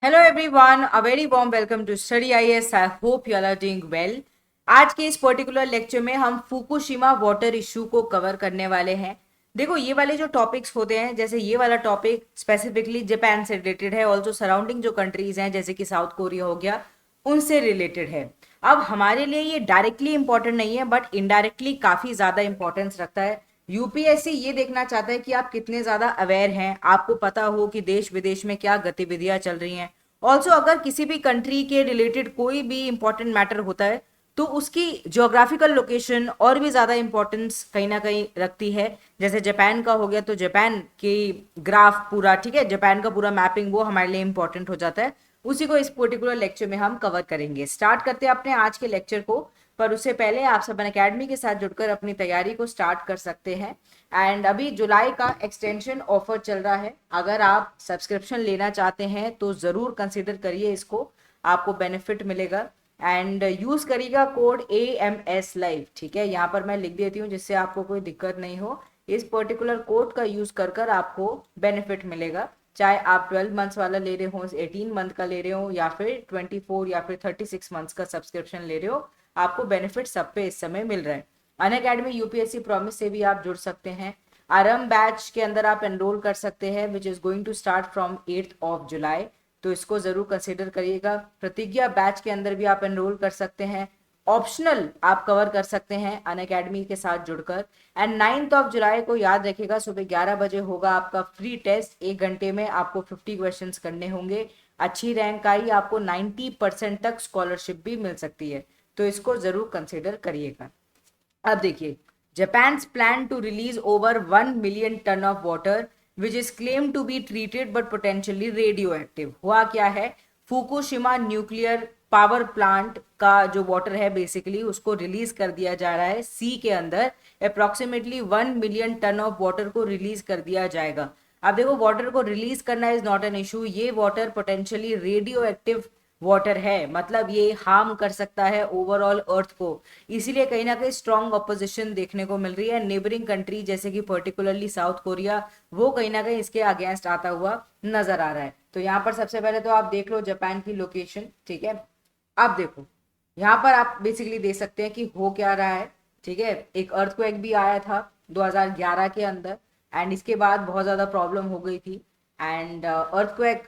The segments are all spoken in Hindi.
Hello everyone, a very warm welcome to study IAS. I hope you are doing well. आज के इस पर्टिकुलर लेक्चर में हम फुकुशिमा वाटर इशू को कवर करने वाले हैं। देखो, ये वाले जो टॉपिक्स होते हैं, जैसे ये वाला टॉपिक स्पेसिफिकली जापान से रिलेटेड है, ऑल्सो सराउंडिंग जो कंट्रीज हैं जैसे कि साउथ कोरिया हो गया, उनसे रिलेटेड है। अब हमारे लिए ये डायरेक्टली इंपॉर्टेंट नहीं है, बट इनडायरेक्टली काफी ज्यादा इंपॉर्टेंस रखता है। यूपीएससी ये देखना चाहता है कि आप कितने ज्यादा अवेयर हैं, आपको पता हो कि देश विदेश में क्या गतिविधियां चल रही हैं। ऑल्सो अगर किसी भी कंट्री के रिलेटेड कोई भी इंपॉर्टेंट मैटर होता है तो उसकी ज्योग्राफिकल लोकेशन और भी ज़्यादा इंपॉर्टेंस कहीं ना कहीं रखती है। जैसे जापान का हो गया तो जापान की ग्राफ पूरा, ठीक है, जापान का पूरा मैपिंग वो हमारे लिए इंपॉर्टेंट हो जाता है। उसी को इस पर्टिकुलर लेक्चर में हम कवर करेंगे। स्टार्ट करते हैं अपने आज के लेक्चर को, पर उससे पहले आप सब अकेडमी के साथ जुड़कर अपनी तैयारी को स्टार्ट कर सकते हैं। एंड अभी जुलाई का एक्सटेंशन ऑफर चल रहा है, अगर आप सब्सक्रिप्शन लेना चाहते हैं तो ज़रूर कंसीडर करिए इसको, आपको बेनिफिट मिलेगा। एंड यूज़ करिएगा कोड AMS Live, ठीक है, यहाँ पर मैं लिख देती हूँ जिससे आपको कोई दिक्कत नहीं हो। इस पर्टिकुलर कोड का यूज़ कर कर आपको बेनिफिट मिलेगा, चाहे आप 12 मंथ्स वाला ले रहे हो, 18 मंथ का ले रहे हो, या फिर 24 या फिर 36 मंथ्स का सब्सक्रिप्शन ले रहे हो, आपको बेनिफिट सब पे इस समय मिल रहा है। अनअकैडमी यूपीएससी प्रॉमिस से भी आप जुड़ सकते हैं। आरएम बैच के अंदर आप एनरोल कर सकते हैं, which is going to start from 8 July, तो इसको जरूर कंसिडर करिएगा। प्रतिज्ञा बैच के अंदर भी आप एनरोल कर सकते हैं। ऑप्शनल आप कवर कर सकते हैं अनअकैडमी के साथ जुड़कर। एंड 9 जुलाई को याद रखिएगा, सुबह 11 बजे होगा आपका फ्री टेस्ट। 1 घंटे में आपको 50 क्वेश्चंस करने होंगे। अच्छी रैंक आई आपको 90% तक स्कॉलरशिप भी मिल सकती है, तो इसको जरूर कंसिडर करिएगा। अब देखिए, Japan plan to release over 1 million ton of water which is claim to be treated but potentially radioactive. हुआ क्या है, फुकुशिमा न्यूक्लियर पावर प्लांट का जो वाटर है बेसिकली उसको रिलीज कर दिया जा रहा है सी के अंदर। Approximately 1 million ton of water को रिलीज कर दिया जाएगा। अब देखो, वाटर को रिलीज करना इज नॉट एन इशू, ये water potentially radioactive water है, मतलब ये हार्म कर सकता है ओवरऑल अर्थ को। इसीलिए कहीं ना कहीं स्ट्रॉन्ग ऑपोजिशन देखने को मिल रही है। नेबरिंग कंट्री जैसे कि पर्टिकुलरली साउथ कोरिया, वो कहीं ना कहीं इसके अगेंस्ट आता हुआ नजर आ रहा है। तो यहाँ पर सबसे पहले तो आप देख लो जापान की लोकेशन, ठीक है। अब देखो, यहाँ पर आप बेसिकली देख सकते हैं कि हो क्या रहा है, ठीक है। एक अर्थक्वेक भी आया था 2011 के अंदर, एंड इसके बाद बहुत ज़्यादा प्रॉब्लम हो गई थी। एंड अर्थक्वेक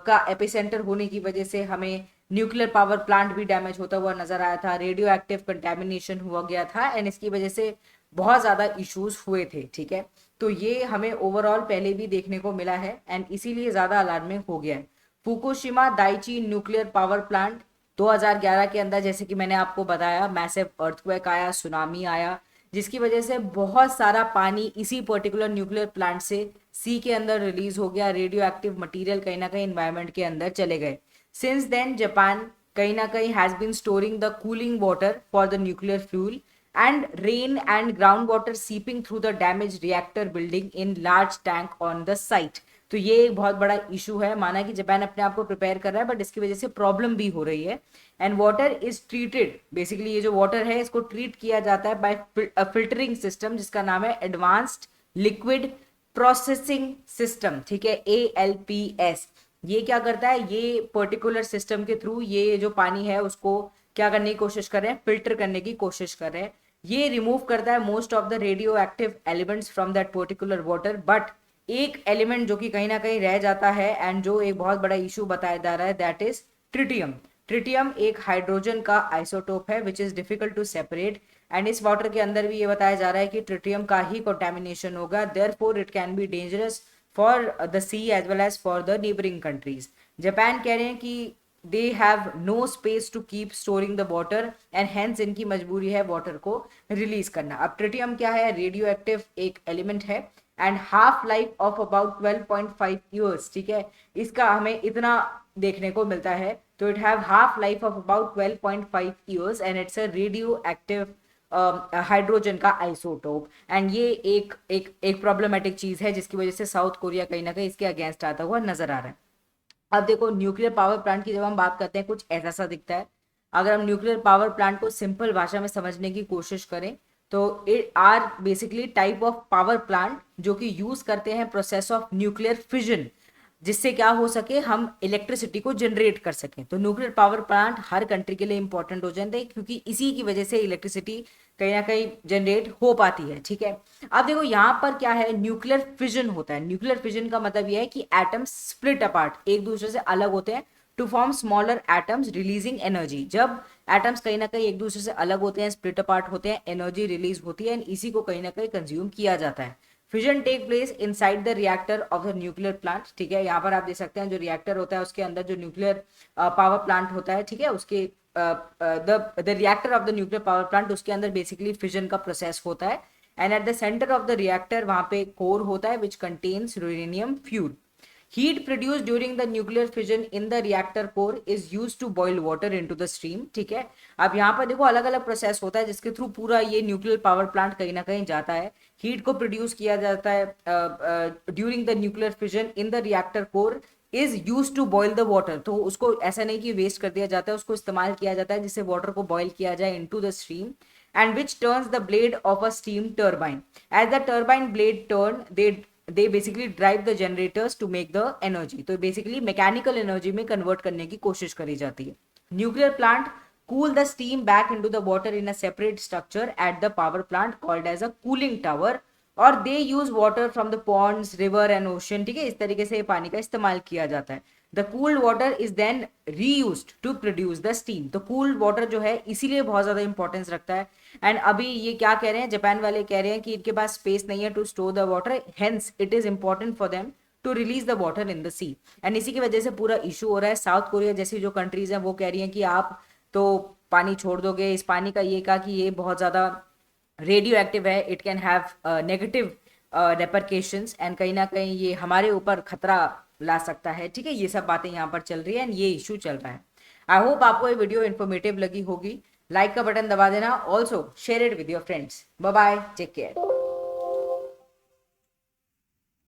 का एपिसेंटर होने की वजह से हमें न्यूक्लियर पावर प्लांट भी डैमेज होता हुआ नजर आया था, रेडियो एक्टिव कंटेमिनेशन हुआ गया था, एंड इसकी वजह से बहुत ज़्यादा इश्यूज हुए थे, ठीक है। तो ये हमें ओवरऑल पहले भी देखने को मिला है, एंड इसीलिए ज़्यादा अलार्मिंग हो गया है। Fukushima Daiichi nuclear power plant 2011 के अंदर, जैसे कि मैंने आपको बताया, मैसिव अर्थक्वेक आया, सुनामी आया, जिसकी वजह से बहुत सारा पानी इसी पर्टिकुलर न्यूक्लियर प्लांट से सी के अंदर रिलीज हो गया। रेडियो एक्टिव मटीरियल कहीं ना कहीं इन्वायरमेंट के अंदर चले गए। सिंस देन जापान कहीं ना कहीं has been storing the cooling water for the nuclear fuel and rain and ground water seeping through the damage reactor building in large tank on the site. तो ये एक बहुत बड़ा इशू है। माना कि जापान अपने आप को प्रिपेयर कर रहा है, बट इसकी वजह से प्रॉब्लम भी हो रही है। And water is treated, basically ये जो वाटर है इसको ट्रीट किया जाता है बाय फिल्टरिंग सिस्टम जिसका नाम है एडवांस्ड लिक्विड प्रोसेसिंग सिस्टम, ठीक है, ALPS। ये क्या करता है, ये पर्टिकुलर सिस्टम के थ्रू ये जो पानी है उसको क्या करने की कोशिश कर रहे हैं, फिल्टर करने की कोशिश कर रहे हैं। ये रिमूव करता है most of the radio active elements from that particular water, but एक एलिमेंट जो कि कहीं ना कहीं रह जाता है एंड जो एक बहुत बड़ा इशू बताया जा रहा है, दैट इज ट्रिटियम। ट्रिटियम एक हाइड्रोजन का आइसोटोप है which is difficult to separate, and इस वाटर के अंदर भी ये बताया जा रहा है कि ट्रिटियम का ही कंटेमिनेशन होगा, therefore it can be dangerous for the sea as well as for the neighbouring countries. Japan कह रहे हैं कि they have no space to keep storing the water and hence इनकी मजबूरी है वाटर को रिलीज करना। अब ट्रिटियम क्या है, रेडियो एक्टिव एक एलिमेंट है and half life of about 12.5 years, ठीक है, इसका हमें इतना देखने को मिलता है। तो it have half life of about 12.5 years and it's a radio active hydrogen का आइसोटोप। एंड ये एक प्रॉब्लमेटिक चीज है जिसकी वजह से साउथ कोरिया कहीं ना कहीं इसके अगेंस्ट आता हुआ नजर आ रहा है। अब देखो, न्यूक्लियर पावर प्लांट की जब हम बात करते हैं कुछ ऐसा सा दिखता है। अगर हम न्यूक्लियर पावर प्लांट को सिंपल भाषा में समझने की कोशिश करें तो it are basically type of power plant जो कि यूज करते हैं प्रोसेस ऑफ न्यूक्लियर फिजन जिससे क्या हो सके, हम इलेक्ट्रिसिटी को जनरेट कर सकें। तो न्यूक्लियर पावर प्लांट हर कंट्री के लिए इंपॉर्टेंट हो जाते हैं, क्योंकि इसी की वजह से इलेक्ट्रिसिटी कहीं ना कहीं जनरेट हो पाती है। ठीक है, अब देखो यहाँ पर क्या है, न्यूक्लियर फिजन होता है। न्यूक्लियर फिजन का मतलब यह है कि एटम्स स्प्लिट अपार्ट, एक दूसरे से अलग होते हैं, to form smaller atoms releasing energy. जब एटम्स कहीं ना कहीं एक दूसरे से अलग होते हैं, स्प्लिट अपार्ट होते हैं, एनर्जी रिलीज होती है, इसी को कहीं ना कहीं कंज्यूम किया जाता है। Fission take place inside the reactor of the nuclear plant. ठीक है, यहाँ पर आप देख सकते हैं जो रिएक्टर होता है उसके अंदर जो न्यूक्लियर पावर प्लांट होता है, ठीक है, उसके the reactor of the nuclear power plant, उसके अंदर बेसिकली फिजन का प्रोसेस होता है। And at the centre of the reactor वहां पे कोर होता है which contains uranium fuel. Heat produced during the nuclear fission in the reactor core is used to boil water into the stream। ठीक है, अब यहाँ पर देखो अलग अलग प्रोसेस होता है जिसके थ्रू पूरा ये न्यूक्लियर पावर प्लांट कहीं ना कहीं जाता है। हीट को प्रोड्यूस किया जाता है during the nuclear fission in the reactor core is use to boil the water. तो उसको ऐसा नहीं कि वेस्ट कर दिया जाता है, उसको इस्तेमाल किया जाता है जिससे वाटर को बॉयल किया जाए into the stream, and which turns the blade of a steam turbine। As the turbine blade turn, they basically drive the generators to make the energy। तो basically मैकेनिकल एनर्जी में कन्वर्ट करने की कोशिश करी जाती है। Nuclear plant cool the steam back into the water in a separate structure at the power plant called as a cooling tower, और they use water from the ponds, river and ocean. ठीक है, इस तरीके से पानी का इस्तेमाल किया जाता है। The cooled water is then reused to produce the steam. तो कूल्ड वाटर जो है इसीलिए बहुत ज्यादा इंपॉर्टेंस रखता है। एंड अभी ये क्या कह रहे हैं, जापान वाले कह रहे हैं कि इनके पास स्पेस नहीं है to store the water, hence it is important for them to release the water in the sea. And इसी की वजह से पूरा इशू हो रहा है। साउथ कोरिया जैसी जो कंट्रीज हैं वो कह रही हैं कि आप तो पानी छोड़ दोगे, इस पानी का ये कहा कि ये बहुत ज़्यादा रेडियो एक्टिव है, it can have negative repercussions, and कहीं ना कहीं ये हमारे ऊपर खतरा ला सकता है। ठीक है, ये सब बातें यहाँ पर चल रही है एंड ये इशू चल रहा है। आई होप आपको ये वीडियो इन्फॉर्मेटिव लगी होगी। लाइक का बटन दबा देना, also share it with your friends. Bye bye, take care.